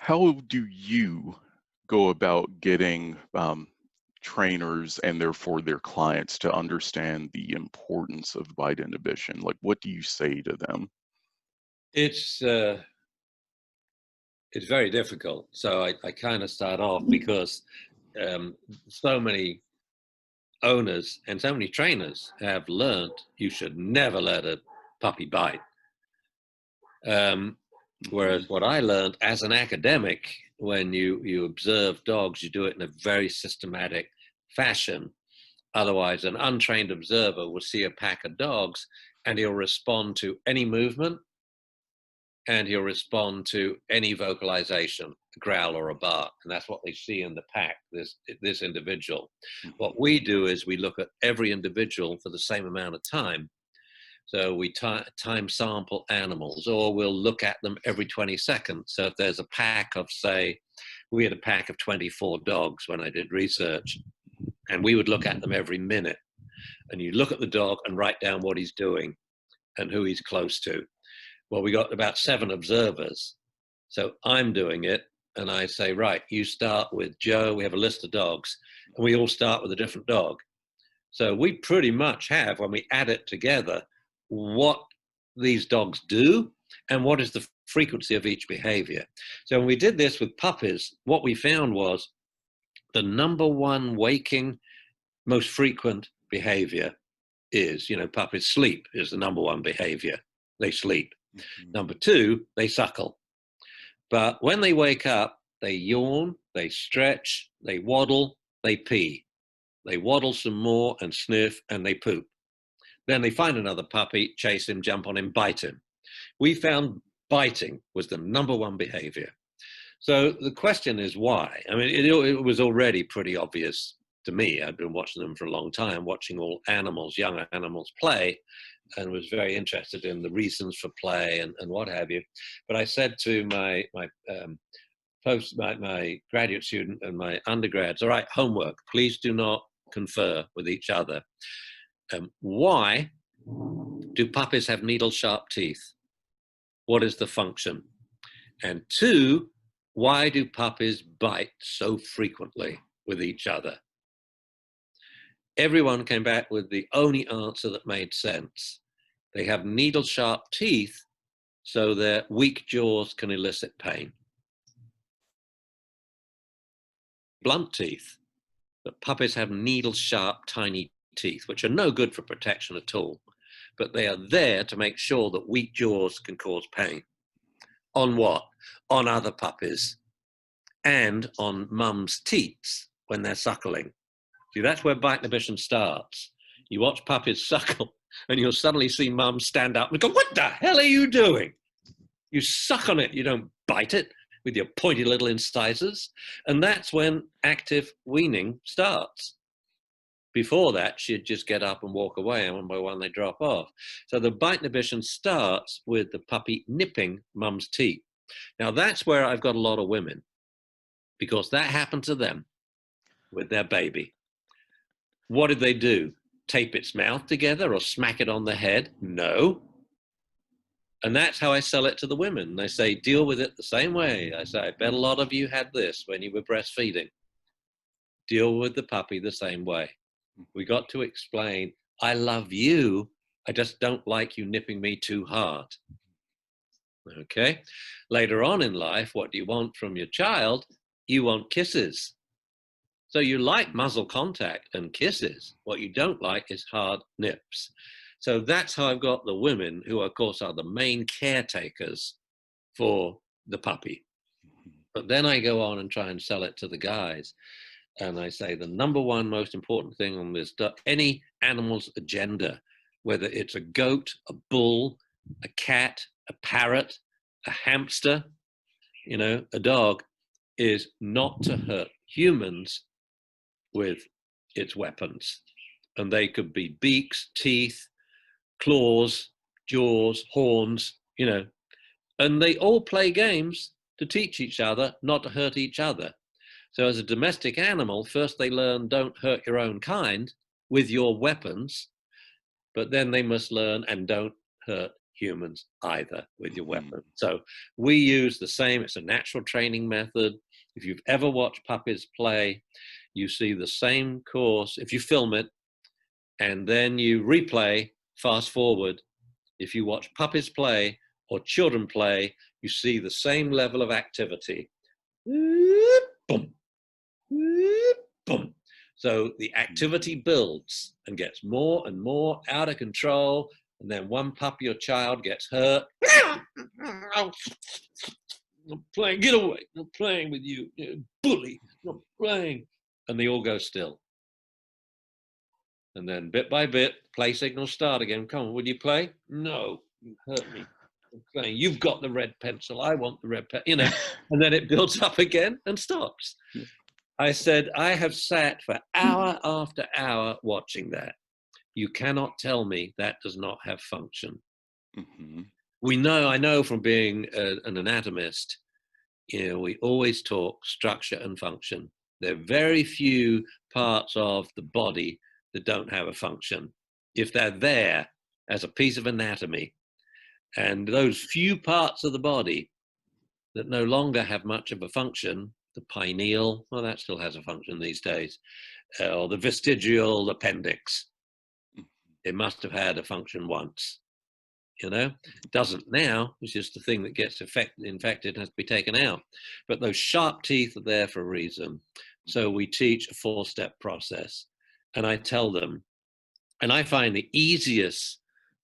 How do you go about getting trainers and therefore their clients to understand the importance of bite inhibition? Like, what do you say to them? It's uh, it's very difficult. So I kind of start off because so many owners and so many trainers have learned you should never let a puppy bite. Um, Mhm. Whereas what I learned as an academic, when you observe dogs, you do it in a very systematic fashion. Otherwise, an untrained observer will see a pack of dogs and he'll respond to any movement and he'll respond to any vocalization, a growl or a bark, and that's what they see in the pack. This individual. What Mhm. we do is we look at every individual for the same amount of time. So we time sample animals, or we'll look at them every 20 seconds. So if there's a pack of, say, we had a pack of 24 dogs when I did research, and we would look at them every minute. And you look at the dog and write down what he's doing and who he's close to. Well, we got about 7 observers. So I'm doing it, and I say, right, you start with Joe. We have a list of dogs, and we all start with a different dog. So we pretty much have, when we add it together, what these dogs do and what is the frequency of each behavior. So when we did this with puppies, what we found was the number one waking, most frequent behavior is, puppies sleep is the number one behavior. They sleep. Mhm. Number two, they suckle. But when they wake up, they yawn, they stretch, they waddle, they pee. They waddle some more and sniff and they poop. Then they find another puppy, chase him, jump on him, bite him. We found biting was the number one behavior. So the question is why? I mean, it was already pretty obvious to me. I'd been watching them for a long time, watching all animals, young animals play, and was very interested in the reasons for play and what have you. But I said to my graduate student and my undergrads, all right, homework, please do not confer with each other. Why do puppies have needle sharp teeth? What is the function? And two, why do puppies bite so frequently with each other? Everyone came back with the only answer that made sense. They have needle sharp teeth so their weak jaws can elicit pain. Blunt teeth, but puppies have needle sharp tiny teeth, which are no good for protection at all, but they are there to make sure that weak jaws can cause pain. On what? On other puppies and on mum's teats when they're suckling. See, that's where bite inhibition starts. You watch puppies suckle and you'll suddenly see mum stand up and go, what the hell are you doing? You suck on it, you don't bite it with your pointy little incisors. And that's when active weaning starts. Before that, she'd just get up and walk away, and one by one they drop off. So the bite inhibition starts with the puppy nipping mum's teeth. Now that's where I've got a lot of women, because that happened to them with their baby. What did they do? Tape its mouth together or smack it on the head? No. And that's how I sell it to the women. They say, deal with it the same way. I say, I bet a lot of you had this when you were breastfeeding. Deal with the puppy the same way. We got to explain, I love you. I just don't like you nipping me too hard. Okay. Later on in life, what do you want from your child? You want kisses. So you like muzzle contact and kisses. What you don't like is hard nips. So that's how I've got the women, who of course are the main caretakers for the puppy. But then I go on and try and sell it to the guys. And I say the number one most important thing on this, any animal's agenda, whether it's a goat, a bull, a cat, a parrot, a hamster, a dog, is not to hurt humans with its weapons. And they could be beaks, teeth, claws, jaws, horns, and they all play games to teach each other not to hurt each other. So as a domestic animal, first they learn don't hurt your own kind with your weapons, but then they must learn and don't hurt humans either with your Mhm. weapon. So we use the same, it's a natural training method. If you've ever watched puppies play, you see the same course. If you film it and then you replay, fast forward, if you watch puppies play or children play, you see the same level of activity. Boom, boom. So the activity builds and gets more and more out of control. And then one puppy or child gets hurt. I'm playing, get away. I'm playing with you, bully. I'm playing. And they all go still. And then bit by bit, play signals start again. Come on, would you play? No, you hurt me. I'm playing. You've got the red pencil. I want the red pencil, and then it builds up again and stops. Yeah. I said, I have sat for hour after hour watching that. You cannot tell me that does not have function. Mhm. I know from being an anatomist, we always talk structure and function. There are very few parts of the body that don't have a function. If they're there as a piece of anatomy, and those few parts of the body that no longer have much of a function, the pineal, well, that still has a function these days, or the vestigial appendix, it must have had a function once. Doesn't now. It's just the thing that gets infected has to be taken out. But those sharp teeth are there for a reason. So we teach a 4-step process. And I tell them, and I find the easiest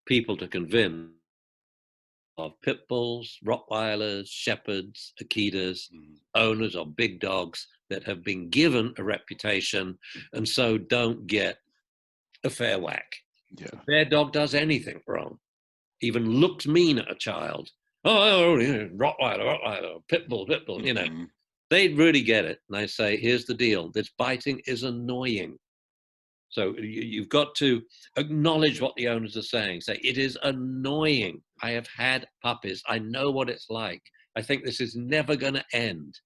people to convince of pit bulls, Rottweilers, Shepherds, Akitas, owners of big dogs that have been given a reputation and so don't get a fair whack. Yeah. If their dog does anything wrong, even looks mean at a child, Rottweiler, pit bull, Mhm. they really get it. And I say, here's the deal. This biting is annoying. So you've got to acknowledge what the owners are saying. Say, it is annoying. I have had puppies. I know what it's like. I think this is never going to end.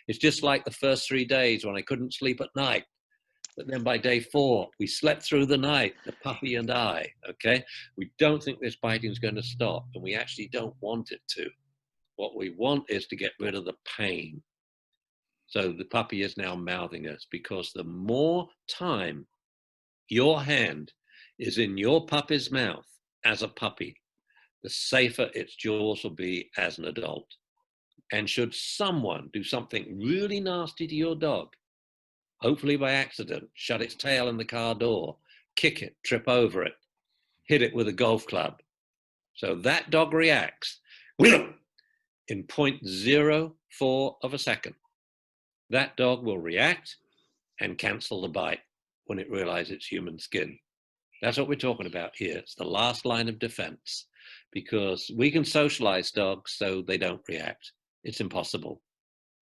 It's just like the first 3 days when I couldn't sleep at night. But then by day 4, we slept through the night, the puppy and I, okay? We don't think this biting is going to stop, and we actually don't want it to. What we want is to get rid of the pain. So the puppy is now mouthing us, because the more time your hand is in your puppy's mouth as a puppy, the safer its jaws will be as an adult. And should someone do something really nasty to your dog, hopefully by accident, shut its tail in the car door, kick it, trip over it, hit it with a golf club, so that dog reacts in 0.04 of a second. That dog will react and cancel the bite when it realizes it's human skin. That's what we're talking about here. It's the last line of defense, because we can socialize dogs so they don't react. It's impossible.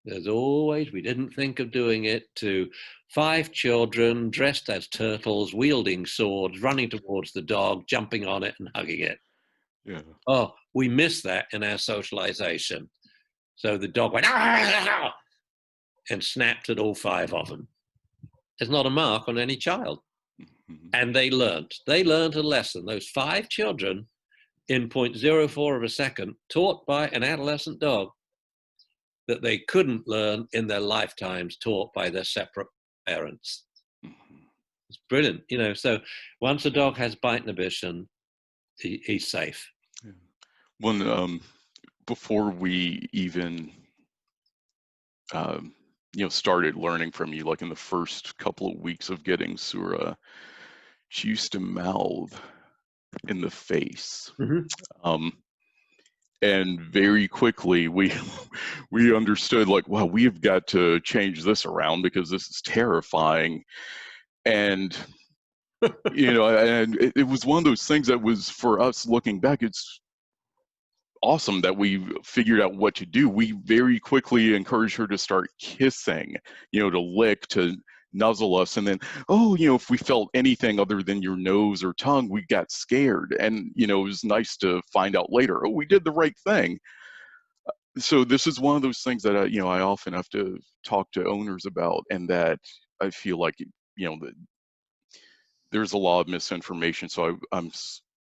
There's always, we didn't think of doing it to 5 children dressed as turtles, wielding swords, running towards the dog, jumping on it and hugging it. Yeah. Oh, we missed that in our socialization. So the dog went, "Ah!" and snapped at all 5 of them. There's not a mark on any child. Mhm. And they learned a lesson. Those 5 children in 0.04 of a second, taught by an adolescent dog, that they couldn't learn in their lifetimes, taught by their separate parents. Mhm. It's brilliant. So once a dog has bite inhibition, he's safe. Yeah. When before we even um, started learning from you, like in the first couple of weeks of getting Sura, she used to mouth in the face. Mm-hmm. Um, and very quickly we we understood, like, wow, we have got to change this around because this is terrifying. And and it was one of those things that was, for us looking back, it's awesome that we figured out what to do. We very quickly encouraged her to start kissing, to lick, to nuzzle us. And then, if we felt anything other than your nose or tongue, we got scared. And, it was nice to find out later, oh, we did the right thing. So this is one of those things that I often have to talk to owners about, and that I feel like, that there's a lot of misinformation. So I'm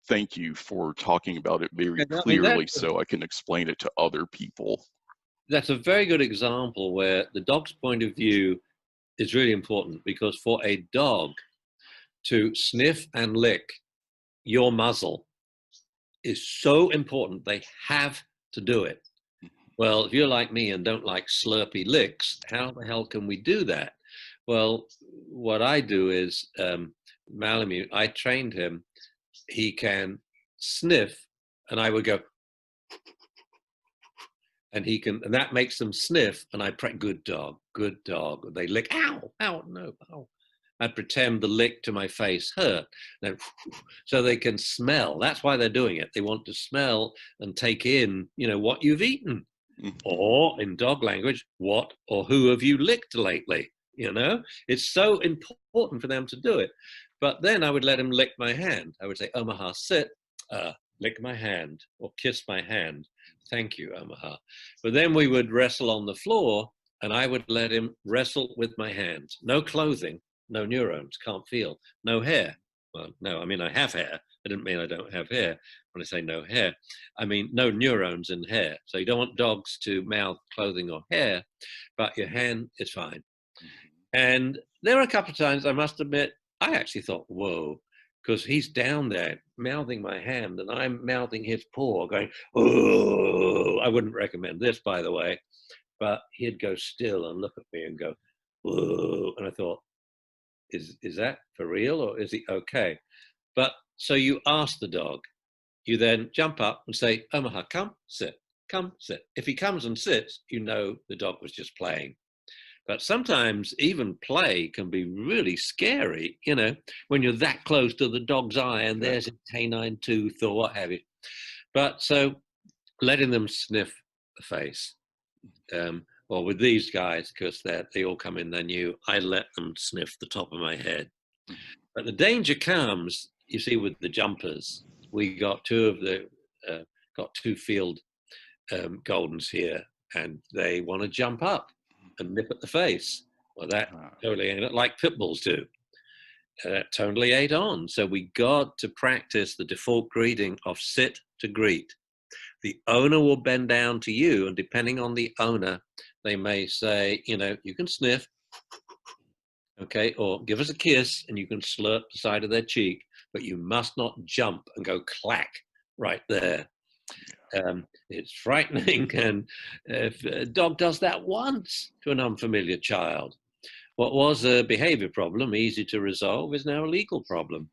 thank you for talking about it very And I mean, clearly so I can explain it to other people. that's a very good example where the dog's point of view is really important, because for a dog to sniff and lick your muzzle is so important. They have to do it. Well, if you're like me and don't like slurpy licks, how the hell can we do that? Well, what I do is, Malamute, I trained him. He can sniff, and I would go, and he can, and that makes them sniff, and I pray, good dog, good dog. They lick, ow, ow, no, ow. I'd pretend the lick to my face hurt. Then, so they can smell. That's why they're doing it. They want to smell and take in, you know, what you've eaten. Or in dog language, what or who have you licked lately? You know, it's so important for them to do it. But then I would let him lick my hand. I would say, Omaha, sit, lick my hand, or kiss my hand. Thank you, Omaha. But then we would wrestle on the floor, and I would let him wrestle with my hands. No clothing, no neurons, can't feel, no hair. Well, no, I mean, I have hair. I didn't mean I don't have hair. When I say no hair, I mean no neurons in hair. So you don't want dogs to mouth clothing or hair, but your hand is fine. And there were a couple of times, I must admit, I actually thought, whoa, because he's down there mouthing my hand and I'm mouthing his paw going, oh, I wouldn't recommend this, by the way, but he'd go still and look at me and go, whoa. And I thought, is that for real, or is he okay? But so you ask the dog, you then jump up and say, Omaha, come, sit, come, sit. If he comes and sits, you know the dog was just playing. But sometimes even play can be really scary, you know, when you're that close to the dog's eye and there's a canine tooth or what have you. But so letting them sniff the face, or with these guys, because they all come in, they're new, I let them sniff the top of my head. But the danger comes, you see, with the jumpers. We got two field Goldens here, and they want to jump up and nip at the face. Well, that totally ain't like pit bulls do. That totally ain't on. So we got to practice the default greeting of sit to greet. The owner will bend down to you, and depending on the owner, they may say, you know, you can sniff, okay, or give us a kiss, and you can slurp the side of their cheek, but you must not jump and go clack right there. It's frightening, and if a dog does that once to an unfamiliar child, what was a behavior problem, easy to resolve, is now a legal problem.